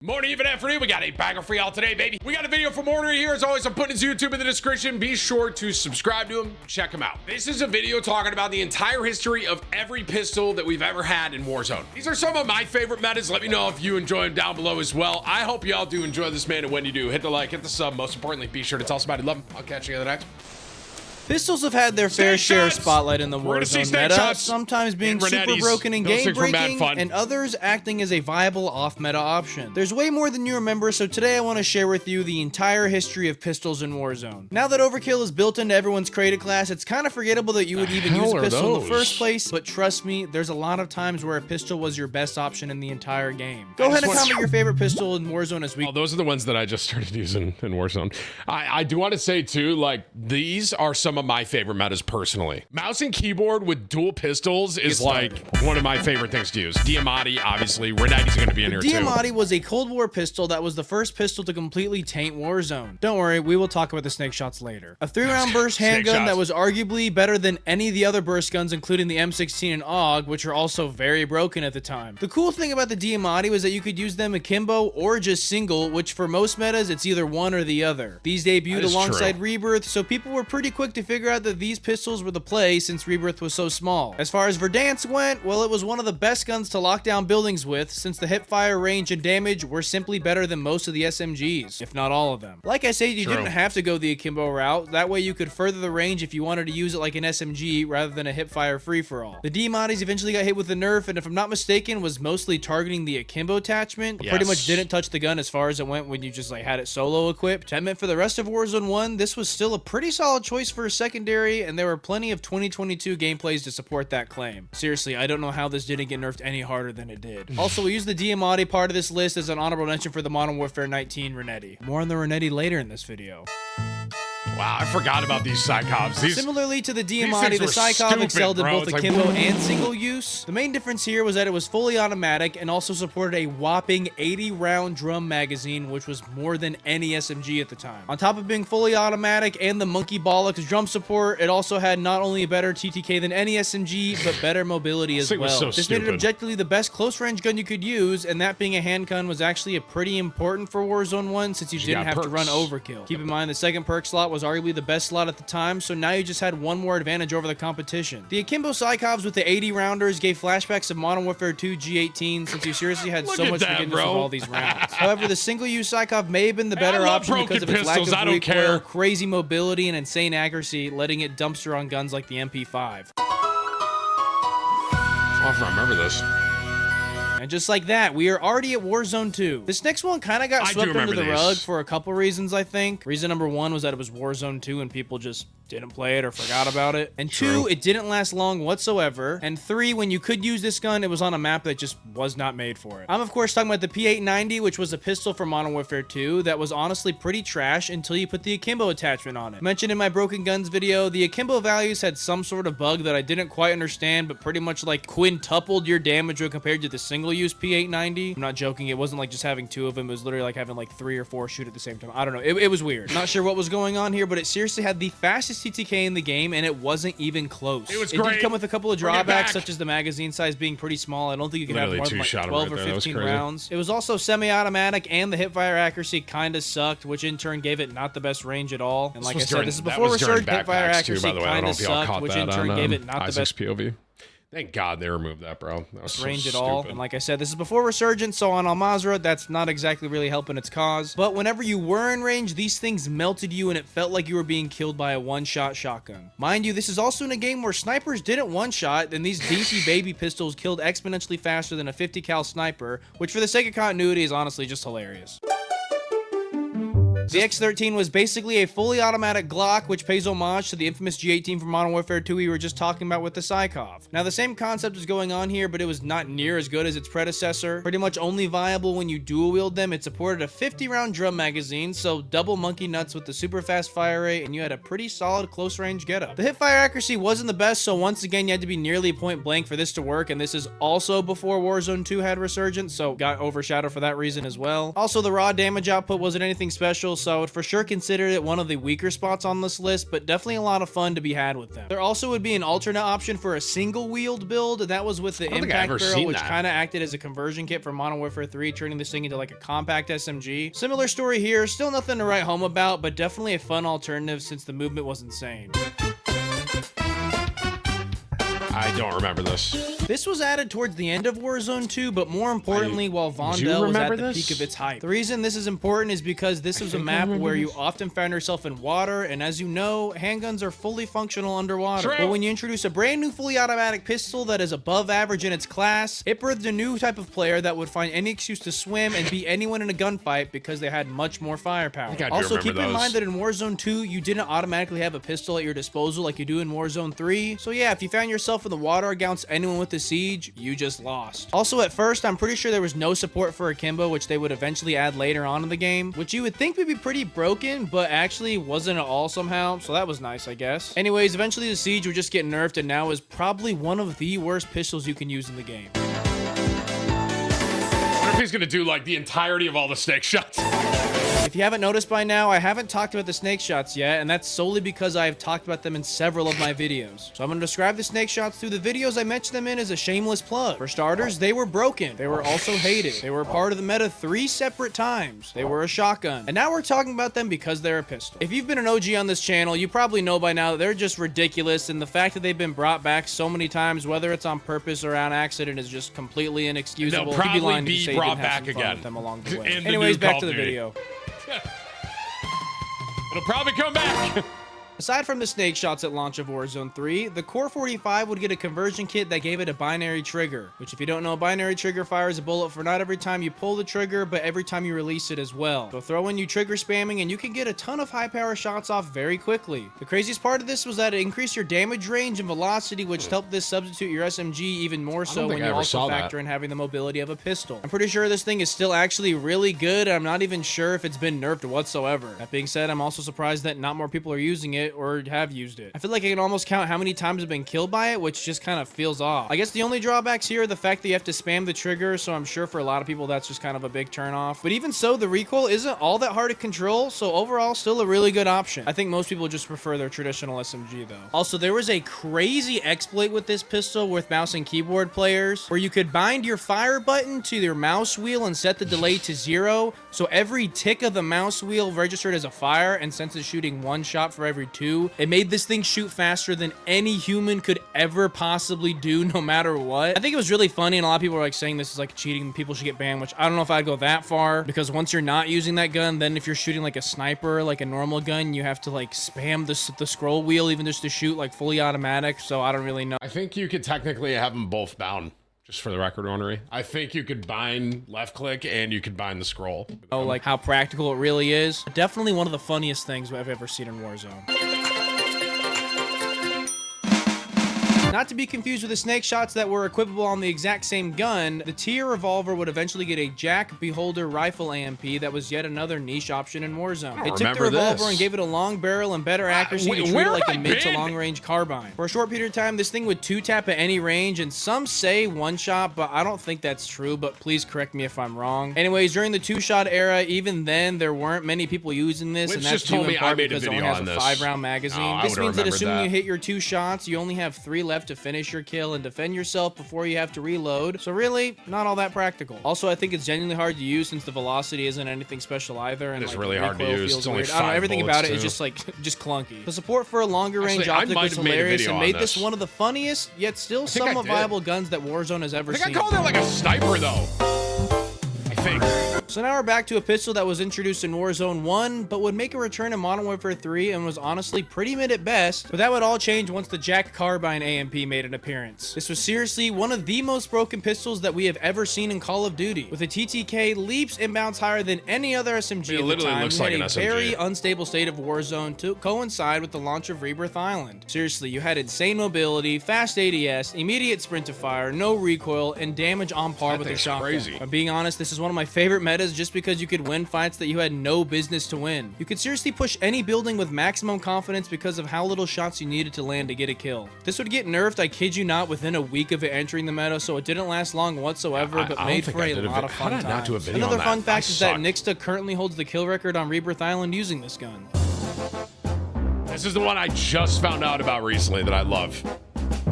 Morning, even afternoon, we got a bagger for y'all today, baby. We got a video from Warner here. As always, I'm putting his YouTube in the description. Be sure to subscribe to him. Check him out. This is a video talking about the entire history of every pistol that we've ever had in Warzone. These are some of my favorite metas. Let me know if you enjoy them down below as well. I hope y'all do enjoy this, man, and when you do, hit the like, hit the sub. Most importantly, be sure to tell somebody you love them. I'll catch you in the next. Pistols have had their fair share of spotlight in the Warzone meta, sometimes being super broken and game-breaking, and others acting as a viable off-meta option. There's way more than you remember, so today I want to share with you the entire history of pistols in Warzone. Now that overkill is built into everyone's creative class, it's kind of forgettable that you would even use a pistol in the first place, but trust me, there's a lot of times where a pistol was your best option in the entire game. Go ahead and comment your favorite pistol in Warzone as we... Oh, those are the ones that I just started using in Warzone. I do want to say, too, like, these are some of my favorite metas personally. Mouse and keyboard with dual pistols is like one of my favorite things to use. DMTI, obviously. Renetti's going to be in here too. DMTI was a Cold War pistol that was the first pistol to completely taint Warzone. Don't worry, we will talk about the snake shots later. A 3-round burst handgun that was arguably better than any of the other burst guns, including the M16 and AUG, which are also very broken at the time. The cool thing about the DMTI was that you could use them akimbo or just single, which for most metas, it's either one or the other. These debuted alongside Rebirth, so people were pretty quick to figure out that these pistols were the play since Rebirth was so small. As far as Verdansk went, well, it was one of the best guns to lock down buildings with, since the hipfire, range, and damage were simply better than most of the SMGs, if not all of them. Like I said, you didn't have to go the akimbo route. That way you could further the range if you wanted to use it like an SMG rather than a hipfire free-for-all. The DMTIs eventually got hit with a nerf, and if I'm not mistaken, was mostly targeting the akimbo attachment, but pretty much didn't touch the gun as far as it went when you just like had it solo equipped. I meant for the rest of Warzone 1, this was still a pretty solid choice for a secondary, and there were plenty of 2022 gameplays to support that claim. Seriously, I don't know how this didn't get nerfed any harder than it did. Also, we use the DMTI part of this list as an honorable mention for the Modern Warfare 19 Renetti. More on the Renetti later in this video. Wow, I forgot about these Psychovs. Similarly to the DMTI, the Psychov excelled in both akimbo and single use. The main difference here was that it was fully automatic and also supported a whopping 80-round drum magazine, which was more than any SMG at the time. On top of being fully automatic and the monkey bollocks drum support, it also had not only a better TTK than any SMG, but better mobility as well. This made it objectively the best close-range gun you could use, and that being a handgun was actually a pretty important for Warzone 1 since you didn't have to run overkill. Keep in mind, the second perk slot was arguably the best slot at the time, so now you just had one more advantage over the competition. The akimbo Psychovs with the 80 rounders gave flashbacks of Modern Warfare 2 G18 since you seriously had so much forgiveness with all these rounds. However, the single-use Psychov may have been the better option because of its lack of recoil, crazy mobility, and insane accuracy, letting it dumpster on guns like the MP5. Oh, I remember this. And just like that, we are already at Warzone 2. This next one kind of got swept under the rug for a couple reasons, I think. Reason number one was that it was Warzone 2 and people just didn't play it or forgot about it. And two, it didn't last long whatsoever. And three, when you could use this gun, it was on a map that just was not made for it. I'm of course talking about the P890, which was a pistol from Modern Warfare 2 that was honestly pretty trash until you put the akimbo attachment on it. Mentioned in my Broken Guns video, the akimbo values had some sort of bug that I didn't quite understand, but pretty much like quintupled your damage when compared to the single-use P890. I'm not joking, it wasn't like just having two of them, it was literally like having like 3 or 4 shoot at the same time. I don't know, it was weird. Not sure what was going on here, but it seriously had the fastest TTK in the game, and it wasn't even close. It did come with a couple of drawbacks, such as the magazine size being pretty small. I don't think you can have more than like 12 or 15 rounds. It was also semi-automatic, and the hipfire accuracy kind of sucked, which in turn gave it not the best range at all. And like I said, this is before Resurgent. Hipfire accuracy kind of sucked, which in turn gave it not the best POV. Thank God they removed that, bro. That was range at all. And like I said, this is before Resurgence, so on Al-Mazrah, that's not exactly really helping its cause. But whenever you were in range, these things melted you and it felt like you were being killed by a one-shot shotgun. Mind you, this is also in a game where snipers didn't one-shot, and these dainty baby pistols killed exponentially faster than a 50 cal sniper, which for the sake of continuity is honestly just hilarious. The X13 was basically a fully automatic Glock, which pays homage to the infamous G18 from Modern Warfare 2 we were just talking about with the Psychov. Now, the same concept is going on here, but it was not near as good as its predecessor. Pretty much only viable when you dual-wield them. It supported a 50-round drum magazine, so double monkey nuts with the super fast fire rate, and you had a pretty solid close-range getup. The hipfire accuracy wasn't the best, so once again, you had to be nearly point blank for this to work, and this is also before Warzone 2 had Resurgence, so got overshadowed for that reason as well. Also, the raw damage output wasn't anything special, so I would for sure consider it one of the weaker spots on this list, but definitely a lot of fun to be had with them. There also would be an alternate option for a single-wheeled build, and that was with the impact barrel, which kind of acted as a conversion kit for Modern Warfare 3, turning this thing into like a compact SMG. Similar story here, still nothing to write home about, but definitely a fun alternative since the movement was insane. I don't remember this. This was added towards the end of Warzone 2, but more importantly, while Vondel was at the peak of its hype. The reason this is important is because this was a map where you often found yourself in water, and as you know, handguns are fully functional underwater. But when you introduce a brand new fully automatic pistol that is above average in its class, it birthed a new type of player that would find any excuse to swim and beat anyone in a gunfight because they had much more firepower. Also, keep in mind that in Warzone 2, you didn't automatically have a pistol at your disposal like you do in Warzone 3. So yeah, if you found yourself in the water against anyone with the siege, you just lost. Also, at first, I'm pretty sure there was no support for akimbo, which they would eventually add later on in the game, which you would think would be pretty broken, but actually wasn't at all somehow, so that was nice, I guess. Anyways, eventually the siege would just get nerfed and now is probably one of the worst pistols you can use in the game. I wonder if he's gonna do like the entirety of all the snake shots. If you haven't noticed by now, I haven't talked about the snake shots yet, and that's solely because I have talked about them in several of my videos. So I'm going to describe the snake shots through the videos I mentioned them in as a shameless plug. For starters, they were broken. They were also hated. They were part of the meta 3 separate times. They were a shotgun. And now we're talking about them because they're a pistol. If you've been an OG on this channel, you probably know by now that they're just ridiculous, and the fact that they've been brought back so many times, whether it's on purpose or on accident, is just completely inexcusable. They'll probably be brought back again with them along the way. Anyways, back to the video. It'll probably come back. Aside from the snake shots at launch of Warzone 3, the Core 45 would get a conversion kit that gave it a binary trigger, which if you don't know, a binary trigger fires a bullet for not every time you pull the trigger, but every time you release it as well. So throw in you trigger spamming and you can get a ton of high power shots off very quickly. The craziest part of this was that it increased your damage range and velocity, which helped this substitute your SMG even more so when you also factor in having the mobility of a pistol. I'm pretty sure this thing is still actually really good, and I'm not even sure if it's been nerfed whatsoever. That being said, I'm also surprised that not more people are using it or have used it. I feel like I can almost count how many times I've been killed by it, which just kind of feels off. I guess the only drawbacks here are the fact that you have to spam the trigger, so I'm sure for a lot of people that's just kind of a big turn off. But even so, the recoil isn't all that hard to control, so overall still a really good option. I think most people just prefer their traditional SMG though. Also, there was a crazy exploit with this pistol with mouse and keyboard players where you could bind your fire button to your mouse wheel and set the delay to 0, so every tick of the mouse wheel registered as a fire, and since it's shooting 1 shot for every 2, it made this thing shoot faster than any human could ever possibly do, no matter what. I think it was really funny, and a lot of people were like saying this is like cheating, people should get banned, which I don't know if I'd go that far, because once you're not using that gun, then if you're shooting like a sniper, like a normal gun, you have to like spam the scroll wheel even just to shoot like fully automatic, so I don't really know. I think you could technically have them both bound. Just for the record, Ornery. I think you could bind left click and you could bind the scroll. Oh, like how practical it really is. Definitely one of the funniest things I've ever seen in Warzone. Not to be confused with the snake shots that were equipable on the exact same gun, the tier revolver would eventually get a Jack Beholder rifle AMP that was yet another niche option in Warzone. It took the revolver and gave it a long barrel and better accuracy to treat it like a mid to long range carbine. For a short period of time, this thing would 2-tap at any range, and some say 1-shot, but I don't think that's true, but please correct me if I'm wrong. Anyways, during the 2-shot era, even then, there weren't many people using this, and that's due in part because it only has a 5-round magazine. This means that assuming you hit your 2 shots, you only have 3 left to finish your kill and defend yourself before you have to reload, so really not all that practical. Also, I think it's genuinely hard to use since the velocity isn't anything special either, and it's like, really hard to use. It's only 5 I don't know, everything about it too. is just like clunky. The support for a longer range optic was hilarious and made this one of the funniest yet still somewhat viable guns that Warzone has ever seen. I called it like a sniper though. I think. So now we're back to a pistol that was introduced in Warzone 1, but would make a return in Modern Warfare 3 and was honestly pretty mid at best, but that would all change once the Jack Carbine AMP made an appearance. This was seriously one of the most broken pistols that we have ever seen in Call of Duty. With a TTK leaps and bounds higher than any other SMG at the time, we had a very unstable state of Warzone to coincide with the launch of Rebirth Island. Seriously, you had insane mobility, fast ADS, immediate sprint to fire, no recoil, and damage on par with a shotgun. Crazy. But being honest, this is one of my favorite metas metas just because you could win fights that you had no business to win. You could seriously push any building with maximum confidence because of how little shots you needed to land to get a kill. This would get nerfed, I kid you not, within a week of it entering the meta, so it didn't last long whatsoever, but made for a lot of fun times. Another fun fact is that Nixta currently holds the kill record on Rebirth Island using this gun. This is the one I just found out about recently that I love.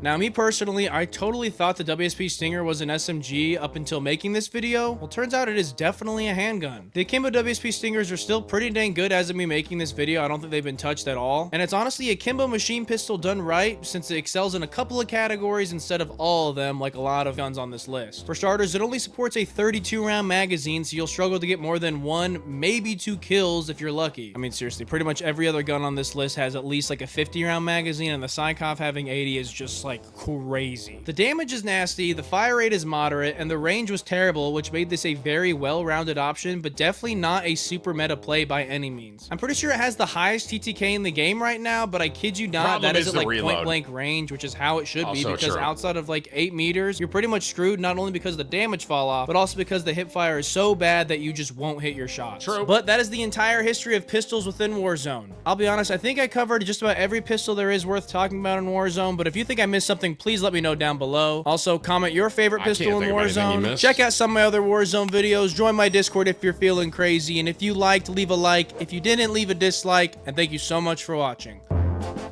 Now, me personally, I totally thought the WSP Stinger was an SMG up until making this video. Well, turns out it is definitely a handgun. The akimbo WSP Stingers are still pretty dang good as of me making this video. I don't think they've been touched at all. And it's honestly a akimbo machine pistol done right, since it excels in a couple of categories instead of all of them like a lot of guns on this list. For starters, it only supports a 32 round magazine, so you'll struggle to get more than 1, maybe 2 kills if you're lucky. I mean, seriously, pretty much every other gun on this list has at least like a 50 round magazine, and the Psychov having 80 is just like crazy. The damage is nasty, the fire rate is moderate, and the range was terrible, which made this a very well-rounded option, but definitely not a super meta play by any means. I'm pretty sure it has the highest TTK in the game right now, but I kid you not, that is at like point blank range, which is how it should be, because outside of like 8 meters, you're pretty much screwed, not only because the damage fall off, but also because the hip fire is so bad that you just won't hit your shots. True. But that is the entire history of pistols within Warzone. I'll be honest, I think I covered just about every pistol there is worth talking about in Warzone, but if you think I missed something, please let me know down below. Also, comment your favorite pistol in Warzone. Check out some of my other Warzone videos. Join my Discord if you're feeling crazy. And if you liked, leave a like. If you didn't, leave a dislike. And thank you so much for watching.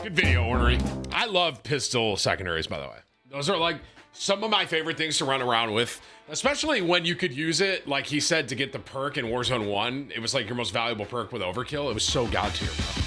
Good video, Ornery. I love pistol secondaries, by the way. Those are like some of my favorite things to run around with, especially when you could use it, like he said, to get the perk in Warzone 1. It was like your most valuable perk with overkill. It was so god tier, bro.